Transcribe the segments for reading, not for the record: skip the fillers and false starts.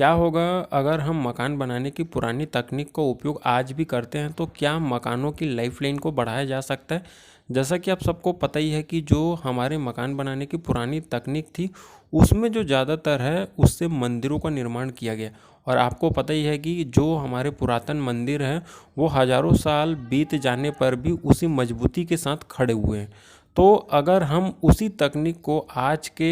क्या होगा अगर हम मकान बनाने की पुरानी तकनीक का उपयोग आज भी करते हैं तो क्या मकानों की लाइफ लाइन को बढ़ाया जा सकता है। जैसा कि आप सबको पता ही है कि जो हमारे मकान बनाने की पुरानी तकनीक थी उसमें जो ज़्यादातर है उससे मंदिरों का निर्माण किया गया। और आपको पता ही है कि जो हमारे पुरातन मंदिर हैं वो हज़ारों साल बीत जाने पर भी उसी मजबूती के साथ खड़े हुए हैं। तो अगर हम उसी तकनीक को आज के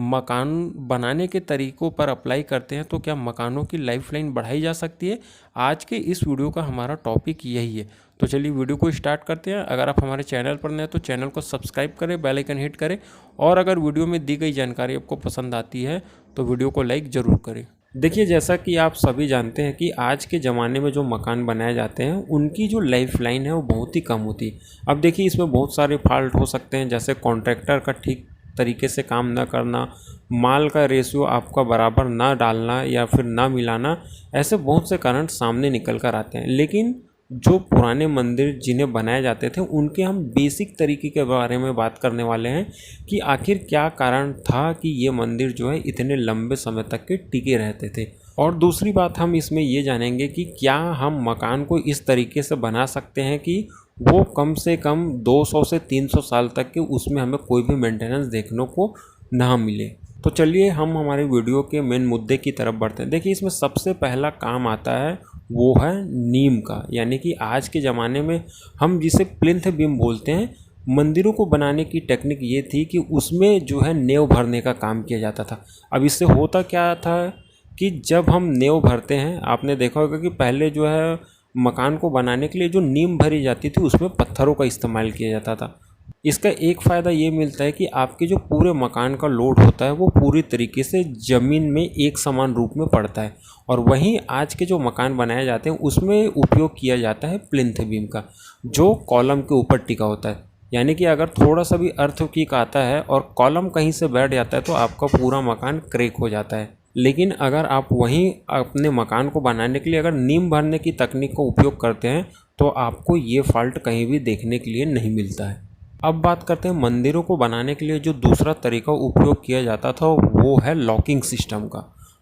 मकान बनाने के तरीक़ों पर अप्लाई करते हैं तो क्या मकानों की लाइफ लाइन बढ़ाई जा सकती है। आज के इस वीडियो का हमारा टॉपिक यही है। तो चलिए वीडियो को स्टार्ट करते हैं। अगर आप हमारे चैनल पर नए हैं तो चैनल को सब्सक्राइब करें, बेल आइकन हिट करें और अगर वीडियो में दी गई जानकारी आपको पसंद आती है तो वीडियो को लाइक ज़रूर करें। देखिए, जैसा कि आप सभी जानते हैं कि आज के ज़माने में जो मकान बनाए जाते हैं उनकी जो लाइफ लाइन है वो बहुत ही कम होती है। अब देखिए, इसमें बहुत सारे फॉल्ट हो सकते हैं, जैसे कॉन्ट्रैक्टर का ठीक तरीके से काम ना करना, माल का रेशियो आपका बराबर ना डालना या फिर ना मिलाना। ऐसे बहुत से कारण सामने निकल कर आते हैं। लेकिन जो पुराने मंदिर जिन्हें बनाए जाते थे उनके हम बेसिक तरीके के बारे में बात करने वाले हैं कि आखिर क्या कारण था कि ये मंदिर जो है इतने लंबे समय तक के टिके रहते थे। और दूसरी बात हम इसमें ये जानेंगे कि क्या हम मकान को इस तरीके से बना सकते हैं कि वो कम से कम 200 से 300 साल तक के उसमें हमें कोई भी मेंटेनेंस देखने को ना मिले। तो चलिए हम हमारे वीडियो के मेन मुद्दे की तरफ बढ़ते हैं। देखिए, इसमें सबसे पहला काम आता है वो है नीम का, यानी कि आज के ज़माने में हम जिसे प्लिंथ बीम बोलते हैं। मंदिरों को बनाने की टेक्निक ये थी कि उसमें जो है नेव भरने का काम किया जाता था। अब इससे होता क्या था कि जब हम नेव भरते हैं, आपने देखा होगा कि पहले जो है मकान को बनाने के लिए जो नीम भरी जाती थी उसमें पत्थरों का इस्तेमाल किया जाता था। इसका एक फ़ायदा ये मिलता है कि आपके जो पूरे मकान का लोड होता है वो पूरी तरीके से ज़मीन में एक समान रूप में पड़ता है। और वहीं आज के जो मकान बनाए जाते हैं उसमें उपयोग किया जाता है प्लिंथ बीम का, जो कॉलम के ऊपर टिका होता है। यानी कि अगर थोड़ा सा भी अर्थक्वेक आता है और कॉलम कहीं से बैठ जाता है तो आपका पूरा मकान क्रैक हो जाता है। लेकिन अगर आप वहीं अपने मकान को बनाने के लिए अगर नीम भरने की तकनीक का उपयोग करते हैं तो आपको ये फॉल्ट कहीं भी देखने के लिए नहीं मिलता है। अब बात करते हैं मंदिरों को बनाने के लिए जो दूसरा तरीका उपयोग किया जाता था वो है लॉकिंग सिस्टम का।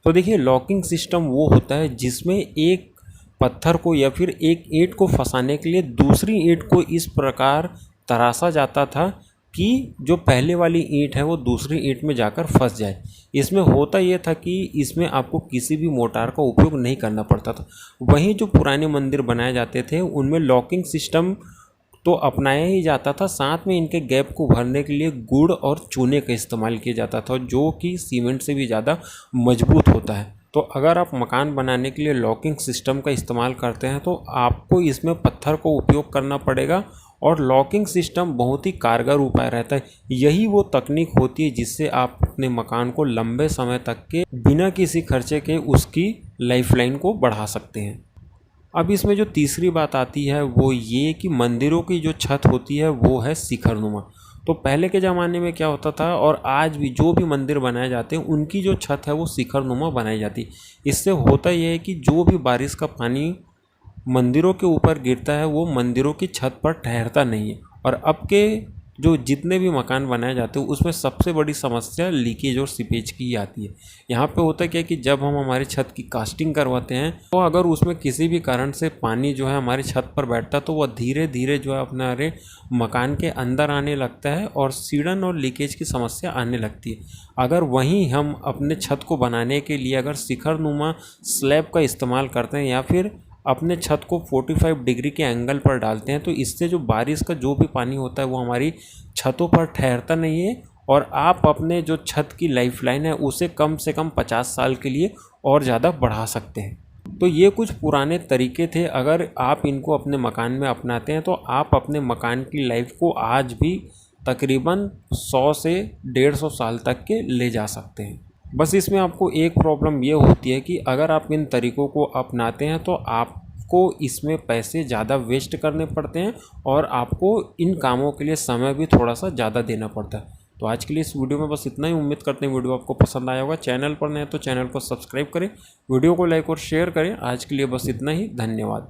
तो देखिए, लॉकिंग सिस्टम वो होता है जिसमें एक पत्थर को या फिर एक ईंट को फंसाने के लिए दूसरी ईंट को इस प्रकार तराशा जाता था कि जो पहले वाली ईंट है वो दूसरी ईंट में जाकर फंस जाए। इसमें होता ये था कि इसमें आपको किसी भी मोटार का उपयोग नहीं करना पड़ता था। वहीं जो पुराने मंदिर बनाए जाते थे उनमें लॉकिंग सिस्टम तो अपनाया ही जाता था, साथ में इनके गैप को भरने के लिए गुड़ और चूने का इस्तेमाल किया जाता था, जो कि सीमेंट से भी ज़्यादा मजबूत होता है। तो अगर आप मकान बनाने के लिए लॉकिंग सिस्टम का इस्तेमाल करते हैं तो आपको इसमें पत्थर को उपयोग करना पड़ेगा। और लॉकिंग सिस्टम बहुत ही कारगर उपाय रहता है। यही वो तकनीक होती है जिससे आप अपने मकान को लंबे समय तक के बिना किसी खर्चे के उसकी लाइफलाइन को बढ़ा सकते हैं। अब इसमें जो तीसरी बात आती है वो ये कि मंदिरों की जो छत होती है वो है शिखरनुमा। तो पहले के ज़माने में क्या होता था और आज भी जो भी मंदिर बनाए जाते हैं उनकी जो छत है वो शिखरनुमा बनाई जाती है। इससे होता यह है कि जो भी बारिश का पानी मंदिरों के ऊपर गिरता है वो मंदिरों की छत पर ठहरता नहीं है। और अब के जो जितने भी मकान बनाए जाते हैं उसमें सबसे बड़ी समस्या लीकेज और सीपेज की आती है। यहाँ पे होता क्या है कि जब हम हमारी छत की कास्टिंग करवाते हैं तो अगर उसमें किसी भी कारण से पानी जो है हमारी छत पर बैठता है तो वह धीरे धीरे जो है अपने मकान के अंदर आने लगता है और सीड़न और लीकेज की समस्या आने लगती है। अगर वहीं हम अपने छत को बनाने के लिए अगर शिखरनुमा स्लैब का इस्तेमाल करते हैं या फिर अपने छत को 45 डिग्री के एंगल पर डालते हैं तो इससे जो बारिश का जो भी पानी होता है वो हमारी छतों पर ठहरता नहीं है और आप अपने जो छत की लाइफलाइन है उसे कम से कम 50 साल के लिए और ज़्यादा बढ़ा सकते हैं। तो ये कुछ पुराने तरीके थे। अगर आप इनको अपने मकान में अपनाते हैं तो आप अपने मकान की लाइफ को आज भी तकरीबन 100 से 150 साल तक के ले जा सकते हैं। बस इसमें आपको एक प्रॉब्लम ये होती है कि अगर आप इन तरीक़ों को अपनाते हैं तो आपको इसमें पैसे ज़्यादा वेस्ट करने पड़ते हैं और आपको इन कामों के लिए समय भी थोड़ा सा ज़्यादा देना पड़ता है। तो आज के लिए इस वीडियो में बस इतना ही। उम्मीद करते हैं वीडियो आपको पसंद आया होगा। चैनल पर नए हैं तो चैनल को सब्सक्राइब करें, वीडियो को लाइक और शेयर करें। आज के लिए बस इतना ही। धन्यवाद।